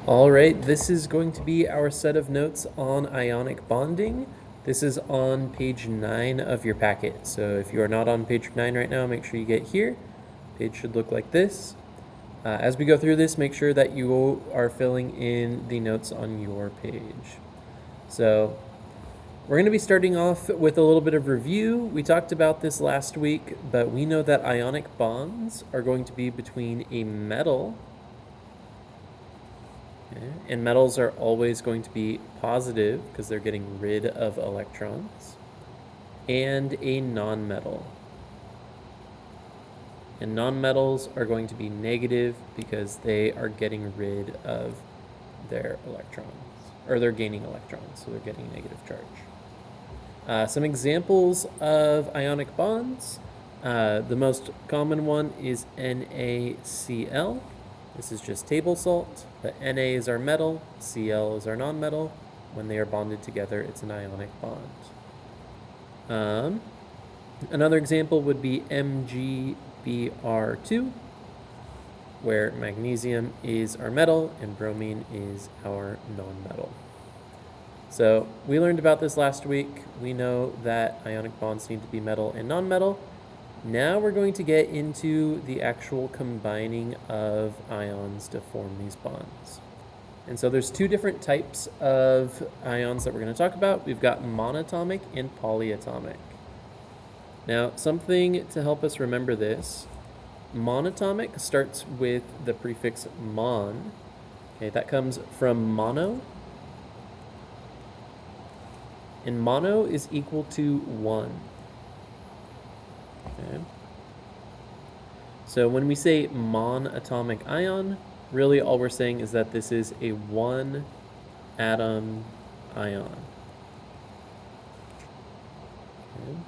All right, this is going to be our set of notes on ionic bonding. This is on page 9 of your packet. So if you are not on page 9 right now, make sure you get here. Page should look like this. As we go through this, make sure that you are filling in the notes on your page. So we're going to be starting off with a little bit of review. We talked about this last week, but we know that ionic bonds are going to be between a metal. Okay. And metals are always going to be positive because they're getting rid of electrons, and a nonmetal. And nonmetals are going to be negative because they are getting rid of their electrons, or they're gaining electrons, so they're getting negative charge. Some examples of ionic bonds. The most common one is NaCl. This is just table salt, but Na is our metal, Cl is our nonmetal. When they are bonded together, it's an ionic bond. Another example would be MgBr2, where magnesium is our metal and bromine is our nonmetal. So we learned about this last week. We know that ionic bonds need to be metal and nonmetal. Now we're going to get into the actual combining of ions to form these bonds. And so there's two different types of ions that we're going to talk about. We've got monatomic and polyatomic. Now, something to help us remember this, monatomic starts with the prefix mon. Okay, that comes from mono. And mono is equal to 1. Okay. So when we say monatomic ion, really all we're saying is that this is a 1-atom ion. Okay.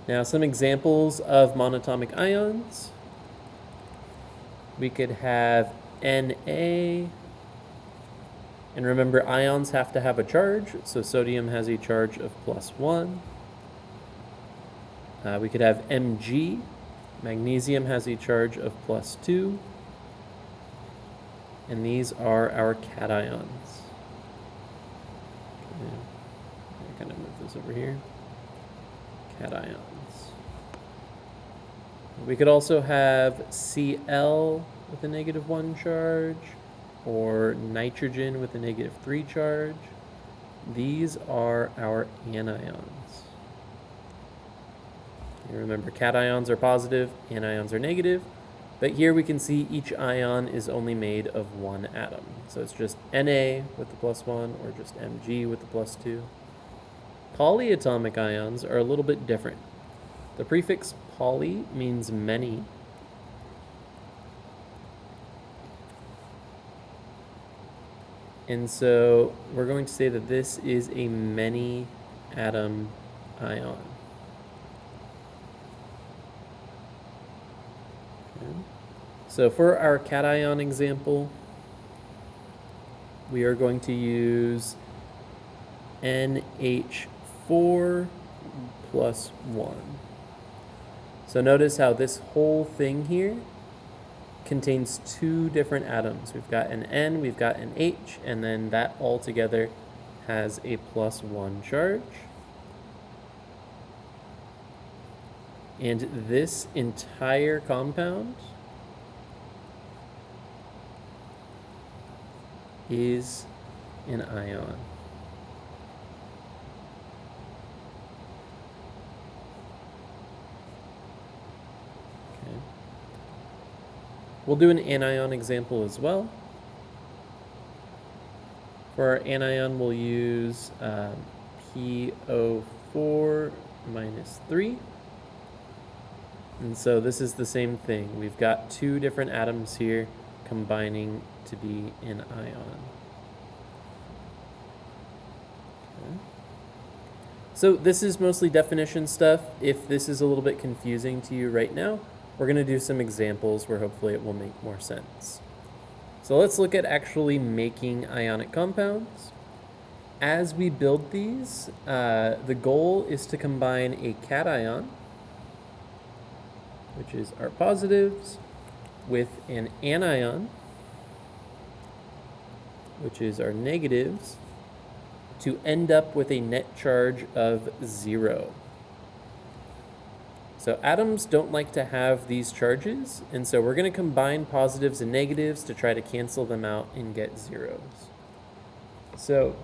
Now some examples of monatomic ions. We could have Na, and remember ions have to have a charge, so sodium has a charge of +1. We could have Mg. Magnesium has a charge of +2. And these are our cations. Okay. I'm going to move this over here. Cations. We could also have Cl with a -1 charge, or nitrogen with a -3 charge. These are our anions. Remember, cations are positive, anions are negative, but here we can see each ion is only made of 1 atom. So it's just Na with the +1 or just Mg with the +2. Polyatomic ions are a little bit different. The prefix poly means many. And so we're going to say that this is a many-atom ion. So for our cation example, we are going to use NH4 plus 1. So notice how this whole thing here contains 2 different atoms. We've got an N, we've got an H, and then that all together has a +1 charge. And this entire compound is an ion. Okay. We'll do an anion example as well. For our anion, we'll use PO4 - 3. And so this is the same thing. We've got 2 different atoms here combining to be an ion. Okay. So this is mostly definition stuff. If this is a little bit confusing to you right now, we're going to do some examples where hopefully it will make more sense. So let's look at actually making ionic compounds. As we build these, the goal is to combine a cation, which is our positives, with an anion, which is our negatives, to end up with a net charge of 0. So atoms don't like to have these charges, and so we're going to combine positives and negatives to try to cancel them out and get zeros. So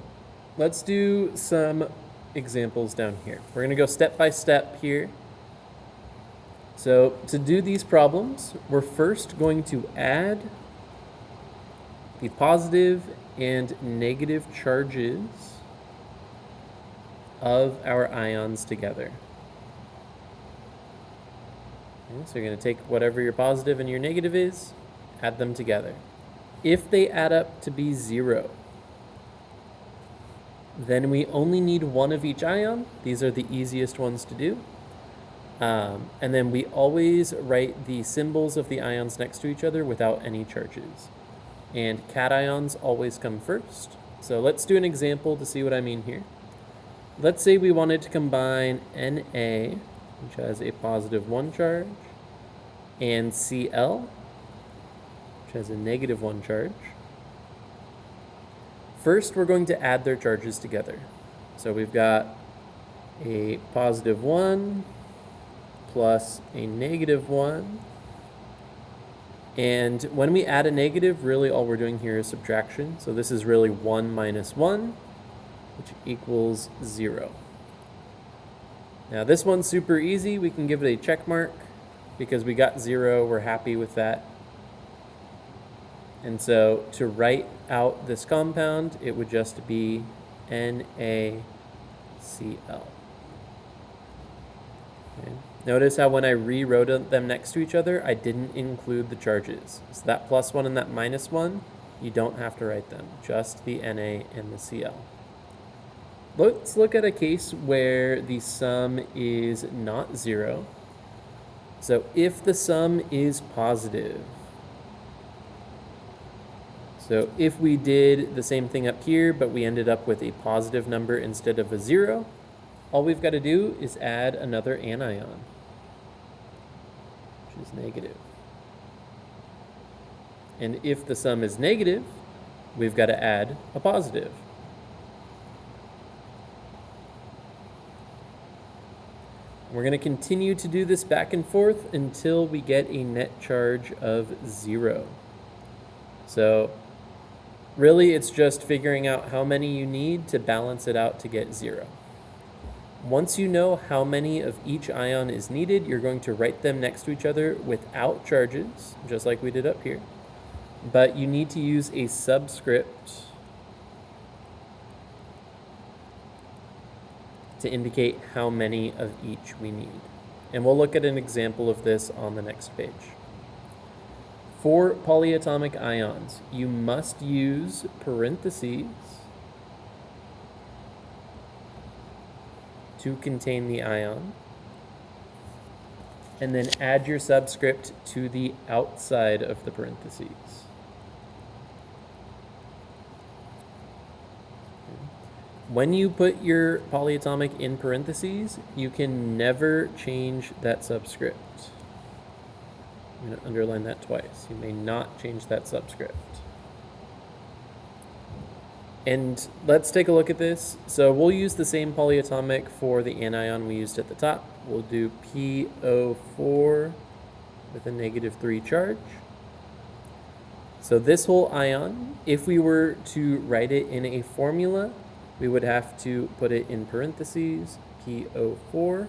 let's do some examples down here. We're going to go step by step here. So to do these problems, we're first going to add the positive and negative charges of our ions together. Okay, so you're going to take whatever your positive and your negative is, add them together. If they add up to be 0, then we only need one of each ion. These are the easiest ones to do. And then we always write the symbols of the ions next to each other without any charges. And cations always come first. So let's do an example to see what I mean here. Let's say we wanted to combine Na, which has a positive 1 charge, and Cl, which has a negative 1 charge. First, we're going to add their charges together. So we've got a positive 1 plus a negative 1. And when we add a negative, really all we're doing here is subtraction. So this is really 1 minus 1, which equals 0. Now this one's super easy. We can give it a check mark because we got 0. We're happy with that. And so to write out this compound, it would just be NaCl. Okay. Notice how when I rewrote them next to each other, I didn't include the charges. So that plus 1 and that minus 1, you don't have to write them, just the Na and the Cl. Let's look at a case where the sum is not 0. So if the sum is positive, so if we did the same thing up here, but we ended up with a positive number instead of a 0, all we've got to do is add another anion, which is negative. And if the sum is negative, we've got to add a positive. We're going to continue to do this back and forth until we get a net charge of 0. So really, it's just figuring out how many you need to balance it out to get 0. Once you know how many of each ion is needed, you're going to write them next to each other without charges, just like we did up here. But you need to use a subscript to indicate how many of each we need. And we'll look at an example of this on the next page. For polyatomic ions, you must use parentheses to contain the ion, and then add your subscript to the outside of the parentheses. When you put your polyatomic in parentheses, you can never change that subscript. I'm going to underline that twice. You may not change that subscript. And let's take a look at this. So we'll use the same polyatomic for the anion we used at the top. We'll do PO4 with a -3 charge. So this whole ion, if we were to write it in a formula, we would have to put it in parentheses, PO4.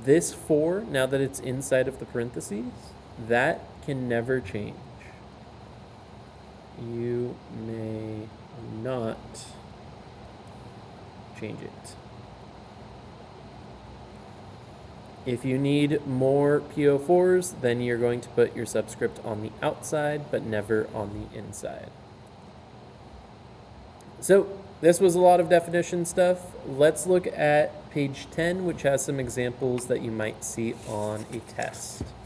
This 4, now that it's inside of the parentheses, that can never change. You may not change it. If you need more PO4s, then you're going to put your subscript on the outside, but never on the inside. So this was a lot of definition stuff. Let's look at page 10, which has some examples that you might see on a test.